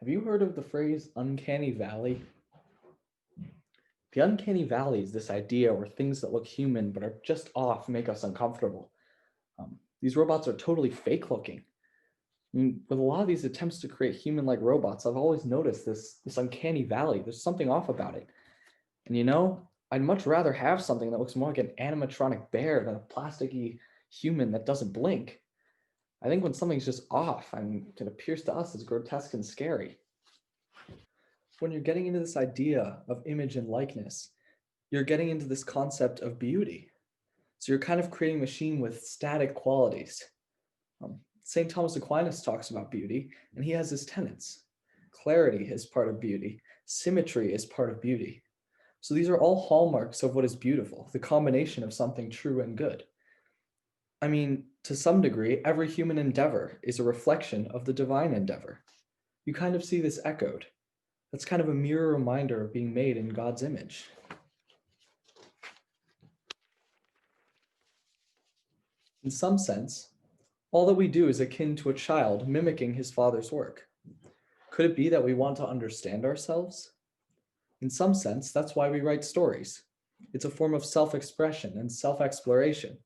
Have you heard of the phrase uncanny valley? The uncanny valley is this idea where things that look human but are just off make us uncomfortable. These robots are totally fake looking. I mean, with a lot of these attempts to create human-like robots, I've always noticed this uncanny valley. There's something off about it. And I'd much rather have something that looks more like an animatronic bear than a plasticky human that doesn't blink. I think when something's just off, it appears to us as grotesque and scary. When you're getting into this idea of image and likeness, you're getting into this concept of beauty. So you're kind of creating a machine with static qualities. St. Thomas Aquinas talks about beauty, and he has his tenets. Clarity is part of beauty. Symmetry is part of beauty. So these are all hallmarks of what is beautiful, the combination of something true and good. I mean, to some degree, every human endeavor is a reflection of the divine endeavor. You kind of see this echoed. That's kind of a mirror reminder of being made in God's image. In some sense, all that we do is akin to a child mimicking his father's work. Could it be that we want to understand ourselves? In some sense, that's why we write stories. It's a form of self-expression and self-exploration.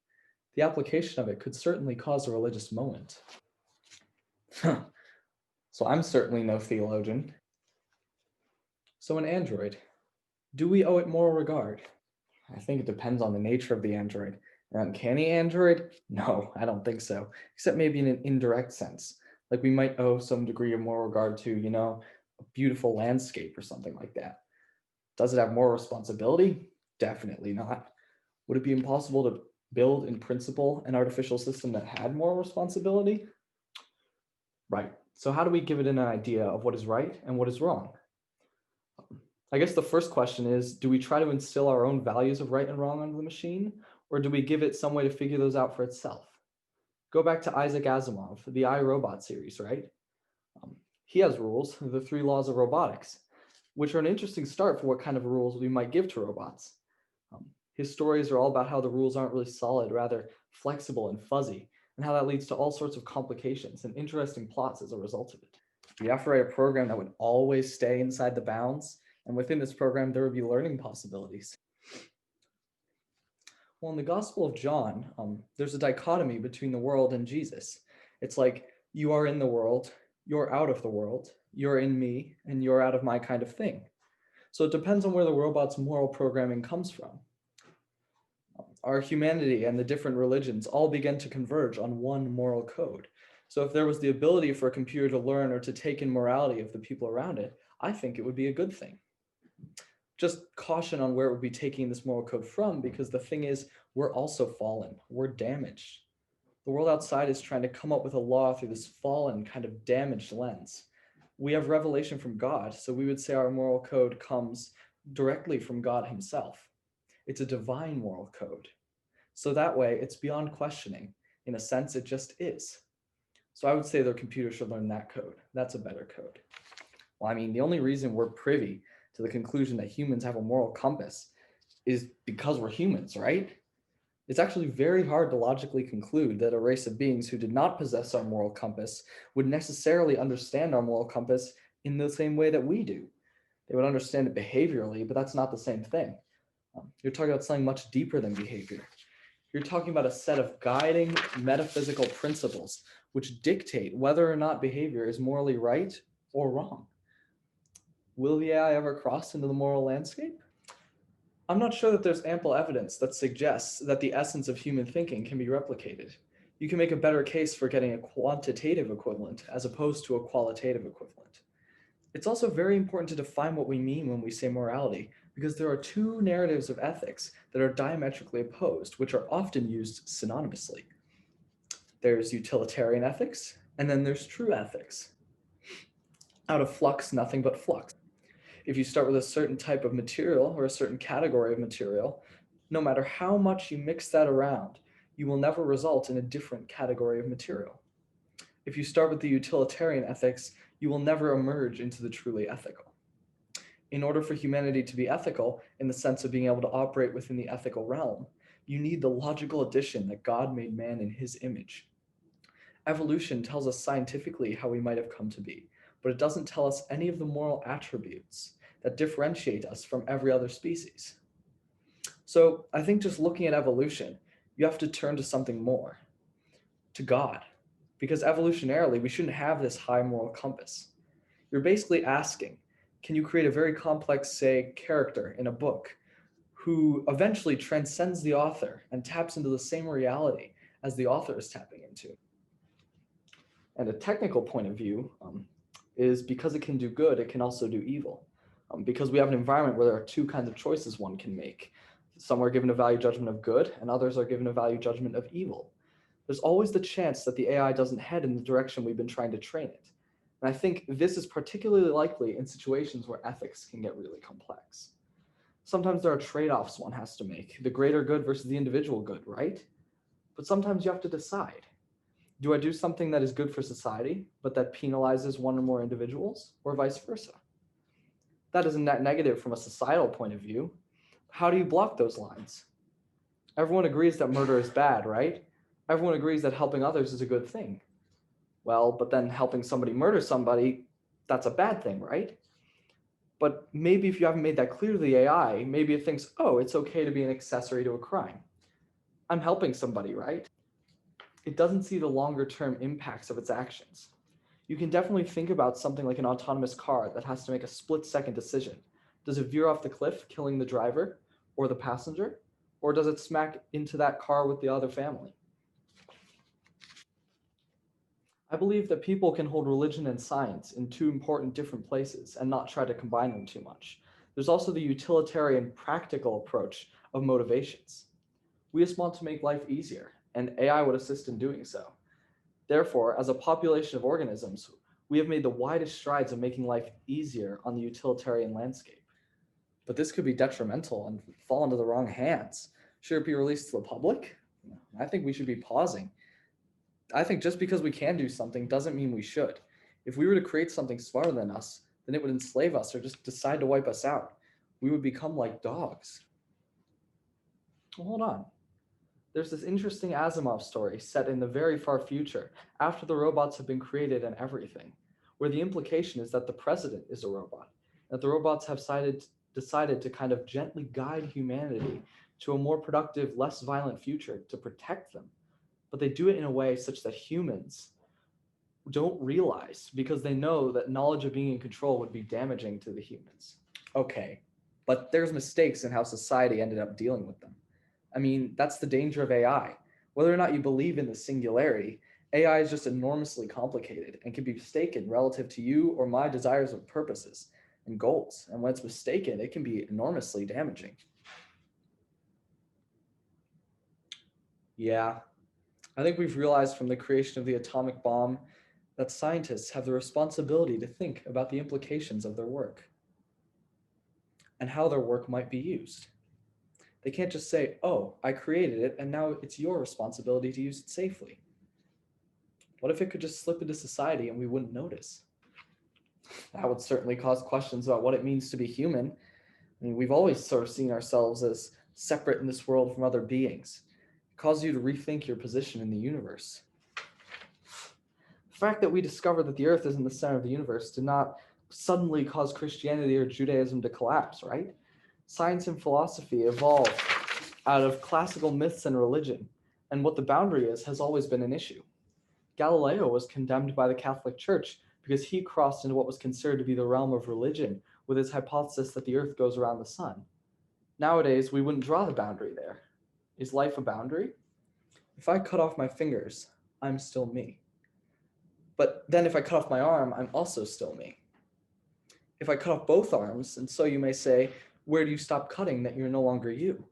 The application of it could certainly cause a religious moment. So I'm certainly no theologian. So an android, do we owe it moral regard? I think it depends on the nature of the android. An uncanny android? No, I don't think so, except maybe in an indirect sense. Like we might owe some degree of moral regard to, a beautiful landscape or something like that. Does it have moral responsibility? Definitely not. Would it be impossible to build in principle an artificial system that had moral responsibility? Right. So how do we give it an idea of what is right and what is wrong? I guess the first question is, do we try to instill our own values of right and wrong onto the machine, or do we give it some way to figure those out for itself? Go back to Isaac Asimov, the I, Robot series, right? He has rules, the 3 laws of robotics, which are an interesting start for what kind of rules we might give to robots. His stories are all about how the rules aren't really solid, rather flexible and fuzzy, and how that leads to all sorts of complications and interesting plots as a result of it. You have to write a program that would always stay inside the bounds, and within this program, there would be learning possibilities. Well, in the Gospel of John, there's a dichotomy between the world and Jesus. It's like, you are in the world, you're out of the world, you're in me, and you're out of my kind of thing. So it depends on where the robot's moral programming comes from. Our humanity and the different religions all begin to converge on one moral code. So if there was the ability for a computer to learn or to take in morality of the people around it, I think it would be a good thing. Just caution on where it would be taking this moral code from, because the thing is, we're also fallen, we're damaged. The world outside is trying to come up with a law through this fallen, kind of damaged lens. We have revelation from God, so we would say our moral code comes directly from God himself. It's a divine moral code. So that way, it's beyond questioning. In a sense, it just is. So I would say their computer should learn that code. That's a better code. Well, the only reason we're privy to the conclusion that humans have a moral compass is because we're humans, right? It's actually very hard to logically conclude that a race of beings who did not possess our moral compass would necessarily understand our moral compass in the same way that we do. They would understand it behaviorally, but that's not the same thing. You're talking about something much deeper than behavior. You're talking about a set of guiding metaphysical principles which dictate whether or not behavior is morally right or wrong. Will the AI ever cross into the moral landscape? I'm not sure that there's ample evidence that suggests that the essence of human thinking can be replicated. You can make a better case for getting a quantitative equivalent as opposed to a qualitative equivalent. It's also very important to define what we mean when we say morality, because there are 2 narratives of ethics that are diametrically opposed, which are often used synonymously. There's utilitarian ethics, and then there's true ethics. Out of flux, nothing but flux. If you start with a certain type of material or a certain category of material, no matter how much you mix that around, you will never result in a different category of material. If you start with the utilitarian ethics, you will never emerge into the truly ethical. In order for humanity to be ethical, in the sense of being able to operate within the ethical realm, you need the logical addition that God made man in his image. Evolution tells us scientifically how we might have come to be, but it doesn't tell us any of the moral attributes that differentiate us from every other species. So I think just looking at evolution, you have to turn to something more, to God. Because evolutionarily, we shouldn't have this high moral compass. You're basically asking, can you create a very complex, say, character in a book who eventually transcends the author and taps into the same reality as the author is tapping into? And a technical point of view is because it can do good, it can also do evil. Because we have an environment where there are two kinds of choices one can make. Some are given a value judgment of good, and others are given a value judgment of evil. There's always the chance that the AI doesn't head in the direction we've been trying to train it. And I think this is particularly likely in situations where ethics can get really complex. Sometimes there are trade-offs one has to make, the greater good versus the individual good, right? But sometimes you have to decide. Do I do something that is good for society, but that penalizes one or more individuals, or vice versa? That is a net negative from a societal point of view. How do you block those lines? Everyone agrees that murder is bad, right? Everyone agrees that helping others is a good thing. Well, but then helping somebody murder somebody, that's a bad thing, right? But maybe if you haven't made that clear to the AI, maybe it thinks, oh, it's okay to be an accessory to a crime. I'm helping somebody, right? It doesn't see the longer term impacts of its actions. You can definitely think about something like an autonomous car that has to make a split-second decision. Does it veer off the cliff, killing the driver or the passenger? Or does it smack into that car with the other family? I believe that people can hold religion and science in two important different places and not try to combine them too much. There's also the utilitarian, practical approach of motivations. We just want to make life easier, and AI would assist in doing so. Therefore, as a population of organisms, we have made the widest strides of making life easier on the utilitarian landscape. But this could be detrimental and fall into the wrong hands. Should it be released to the public? I think we should be pausing. I think just because we can do something doesn't mean we should. If we were to create something smarter than us, then it would enslave us or just decide to wipe us out. We would become like dogs. Well, hold on. There's this interesting Asimov story set in the very far future, after the robots have been created and everything, where the implication is that the president is a robot, that the robots have decided to kind of gently guide humanity to a more productive, less violent future to protect them. But they do it in a way such that humans don't realize because they know that knowledge of being in control would be damaging to the humans. Okay, but there's mistakes in how society ended up dealing with them. I mean, that's the danger of AI. Whether or not you believe in the singularity, AI is just enormously complicated and can be mistaken relative to you or my desires and purposes and goals. And when it's mistaken, it can be enormously damaging. Yeah, I think we've realized from the creation of the atomic bomb that scientists have the responsibility to think about the implications of their work and how their work might be used. They can't just say, oh, I created it, and now it's your responsibility to use it safely. What if it could just slip into society and we wouldn't notice? That would certainly cause questions about what it means to be human. I mean, we've always sort of seen ourselves as separate in this world from other beings. It causes you to rethink your position in the universe. The fact that we discovered that the Earth is in the center of the universe did not suddenly cause Christianity or Judaism to collapse, right? Science and philosophy evolved out of classical myths and religion, and what the boundary is has always been an issue. Galileo was condemned by the Catholic Church because he crossed into what was considered to be the realm of religion with his hypothesis that the Earth goes around the sun. Nowadays, we wouldn't draw the boundary there. Is life a boundary? If I cut off my fingers, I'm still me. But then if I cut off my arm, I'm also still me. If I cut off both arms, and so you may say, where do you stop cutting that you're no longer you?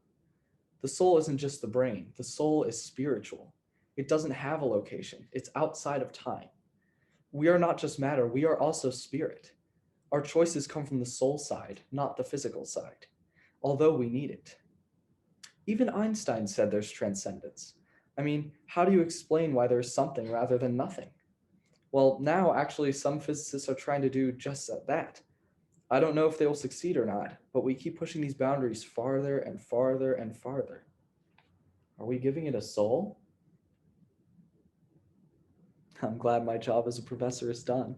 The soul isn't just the brain. The soul is spiritual. It doesn't have a location. It's outside of time. We are not just matter. We are also spirit. Our choices come from the soul side, not the physical side, although we need it. Even Einstein said there's transcendence. I mean, how do you explain why there's something rather than nothing? Well, now actually some physicists are trying to do just that. I don't know if they will succeed or not, but we keep pushing these boundaries farther and farther and farther. Are we giving it a soul? I'm glad my job as a professor is done.